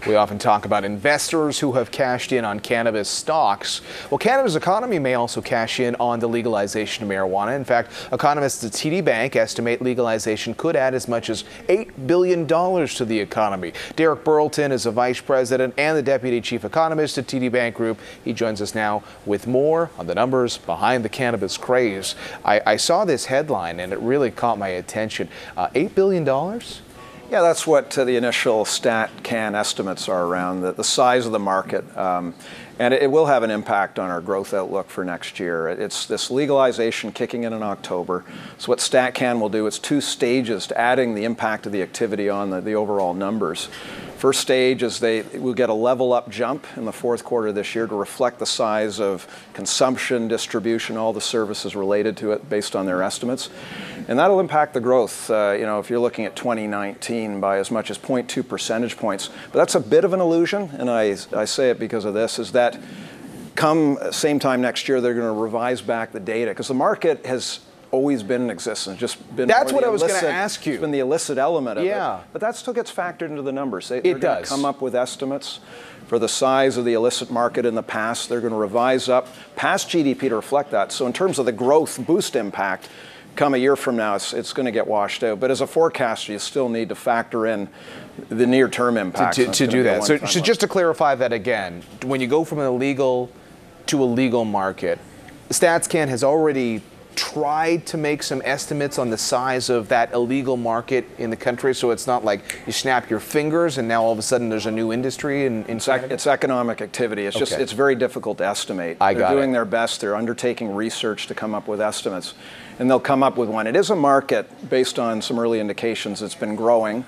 We often talk about investors who have cashed in on cannabis stocks. Well, Canada's economy may also cash in on the legalization of marijuana. In fact, economists at TD Bank estimate legalization could add as much as $8 billion to the economy. Derek Burleton is a vice president and the deputy chief economist at TD Bank Group. He joins us now with more on the numbers behind the cannabis craze. I saw this headline and it really caught my attention. $8 billion? Yeah, that's what the initial StatCan estimates are around, the size of the market. And it will have an impact on our growth outlook for next year. It's this legalization kicking in October. So what StatCan will do, it's two stages to adding the impact of the activity on the overall numbers. First stage is they will get a level up jump in the fourth quarter of this year to reflect the size of consumption, distribution, all the services related to it based on their estimates. And that'll impact the growth, if you're looking at 2019 by as much as 0.2 percentage points. But that's a bit of an illusion, and I say it because of this, is that come same time next year, they're going to revise back the data because the market has always been in existence. That's what I was going to ask you. It's been the illicit element of it. But that still gets factored into the numbers. They're going to come up with estimates for the size of the illicit market in the past. They're going to revise up past GDP to reflect that. So in terms of the growth boost impact, come a year from now, it's going to get washed out. But as a forecaster, you still need to factor in the near-term impact. To do that. So just to clarify that again, when you go from an illegal to a legal market, StatsCan has already tried to make some estimates on the size of that illegal market in the country, so it's not like you snap your fingers and now all of a sudden there's a new industry it's economic activity. It's just it's very difficult to estimate. They're doing their best. They're undertaking research to come up with estimates, and they'll come up with one. It is a market based on some early indications. It's been growing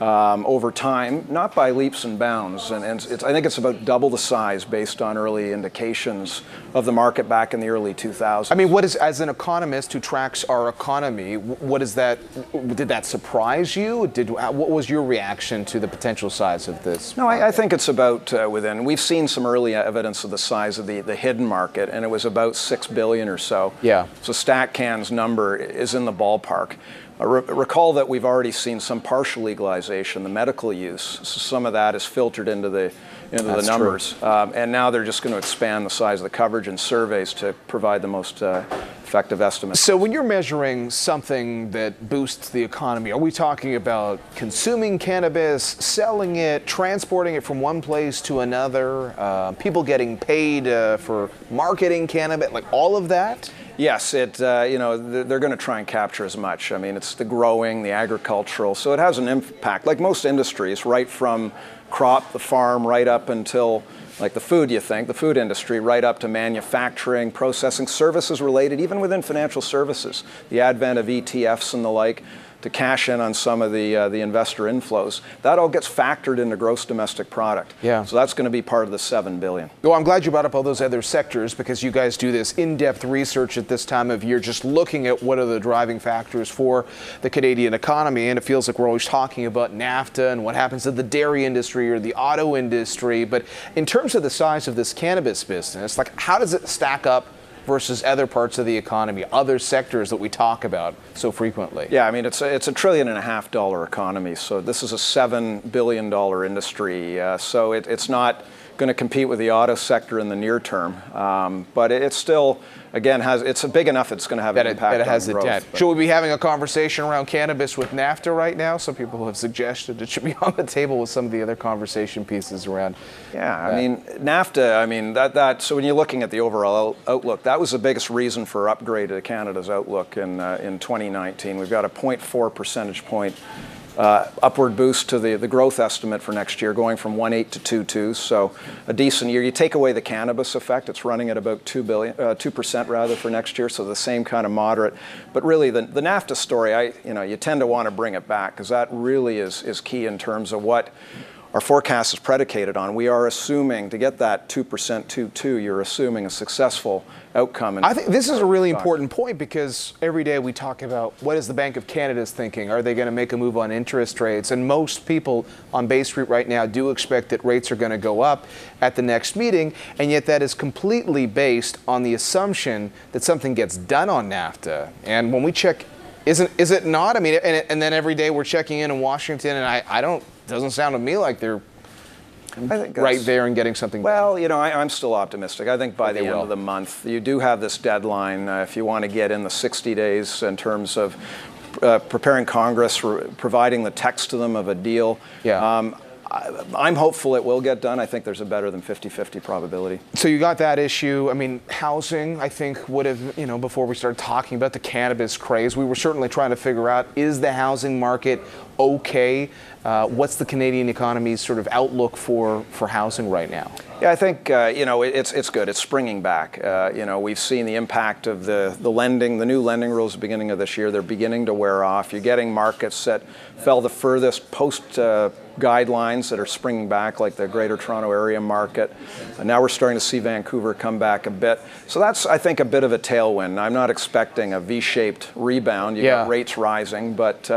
over time, not by leaps and bounds, and I think it's about double the size based on early indications of the market back in the early 2000s. I mean, as an economist who tracks our economy, did that surprise you? What was your reaction to the potential size of this? No, I think it's about we've seen some early evidence of the size of the hidden market, and it was about $6 billion or so. Yeah. So StatCan's number is in the ballpark. Recall that we've already seen some partial legalization, the medical use. So some of that is filtered into the numbers. And now they're just going to expand the size of the coverage and surveys to provide the most effective estimates. So when you're measuring something that boosts the economy, are we talking about consuming cannabis, selling it, transporting it from one place to another, people getting paid for marketing cannabis, like all of that? Yes, they're going to try and capture as much. I mean, it's the growing, the agricultural, so it has an impact. Like most industries, right from crop, the farm, right up until like the food industry, right up to manufacturing, processing, services related, even within financial services, the advent of ETFs and the like, to cash in on some of the investor inflows. That all gets factored into gross domestic product. Yeah. So that's going to be part of the $7 billion. Well, I'm glad you brought up all those other sectors because you guys do this in-depth research at this time of year, just looking at what are the driving factors for the Canadian economy. And it feels like we're always talking about NAFTA and what happens to the dairy industry or the auto industry. But in terms of the size of this cannabis business, like how does it stack up versus other parts of the economy, other sectors that we talk about so frequently? Yeah, I mean, it's a $1.5 trillion economy, so this is a $7 billion industry. So it's not going to compete with the auto sector in the near term, but it's still, again, it's big enough it's going to have an impact on growth. That it has the debt. Should we be having a conversation around cannabis with NAFTA right now? Some people have suggested it should be on the table with some of the other conversation pieces around. Yeah, I mean, NAFTA, I mean, so when you're looking at the overall outlook, that was the biggest reason for upgrade to Canada's outlook in 2019. We've got a 0.4 percentage point upward boost to the growth estimate for next year, going from 1.8 to 2.2, so a decent year. You take away the cannabis effect, it's running at about 2% rather for next year, so the same kind of moderate. But really, the NAFTA story, you tend to want to bring it back because that really is key in terms of what our forecast is predicated on. We are assuming to get that 2%, 2.2, you're assuming a successful outcome. I think this is a really important point because every day we talk about what is the Bank of Canada's thinking? Are they going to make a move on interest rates? And most people on Bay Street right now do expect that rates are going to go up at the next meeting, and yet that is completely based on the assumption that something gets done on NAFTA. And when we check, is it not? I mean, and then every day we're checking in Washington, and I don't. Doesn't sound to me like they're I think right there and getting something done? Well, you know, I'm still optimistic. I think by the end of the month, you do have this deadline if you want to get in the 60 days in terms of preparing Congress, providing the text to them of a deal. Yeah. I'm hopeful it will get done. I think there's a better than 50-50 probability. So you got that issue. I mean, housing, I think, would have, you know, before we started talking about the cannabis craze, we were certainly trying to figure out, is the housing market okay? What's the Canadian economy's sort of outlook for housing right now? Yeah, I think, you know, it's good. It's springing back. You know, we've seen the impact of the new lending rules at the beginning of this year. They're beginning to wear off. You're getting markets that fell the furthest post guidelines that are springing back, like the Greater Toronto Area market. And now we're starting to see Vancouver come back a bit. So that's, I think, a bit of a tailwind. I'm not expecting a V-shaped rebound. You got rates rising, but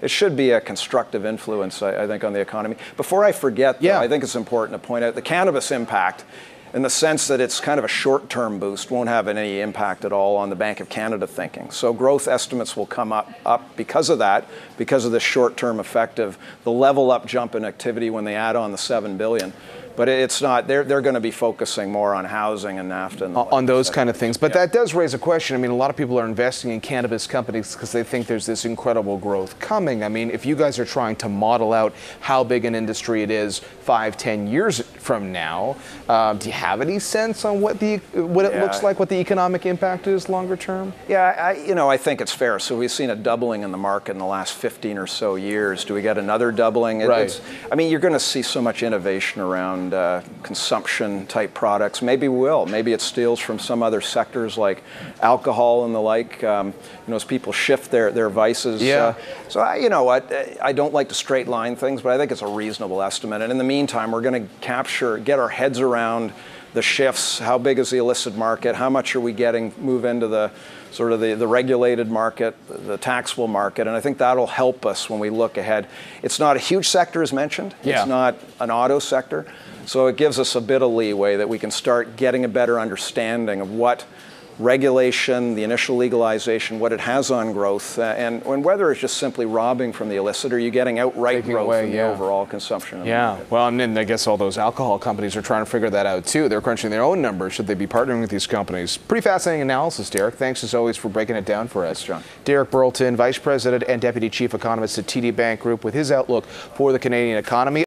it should be a constructive influence, I think, on the economy. Before I forget, though, I think it's important to point out the cannabis impact, in the sense that it's kind of a short-term boost, won't have any impact at all on the Bank of Canada thinking. So growth estimates will come up because of that, because of the short-term effect of the level up jump in activity when they add on the $7 billion. But it's not, they're going to be focusing more on housing and NAFTA. And on those kind of things. But that does raise a question. I mean, a lot of people are investing in cannabis companies because they think there's this incredible growth coming. I mean, if you guys are trying to model out how big an industry it is 5-10 years from now, do you have any sense on what it looks like, what the economic impact is longer term? Yeah, you know, I think it's fair. So we've seen a doubling in the market in the last 15 or so years. Do we get another doubling? Right. I mean, you're going to see so much innovation around consumption type products. Maybe we will. Maybe it steals from some other sectors like alcohol and the like, you know, as people shift their vices. So you know what, I don't like to straight line things, but I think it's a reasonable estimate. And in the meantime, we're going to get our heads around the shifts. How big is the illicit market? How much are we move into the sort of the regulated market, the taxable market? And I think that'll help us when we look ahead. It's not a huge sector, as mentioned. It's not an auto sector. So it gives us a bit of leeway that we can start getting a better understanding of what regulation, the initial legalization, what it has on growth, and whether it's just simply robbing from the illicit, or you getting outright growth in the overall consumption. Well, and then I guess all those alcohol companies are trying to figure that out too. They're crunching their own numbers. Should they be partnering with these companies? Pretty fascinating analysis, Derek. Thanks as always for breaking it down for us. John. Derek Burleton, Vice President and Deputy Chief Economist at TD Bank Group, with his outlook for the Canadian economy.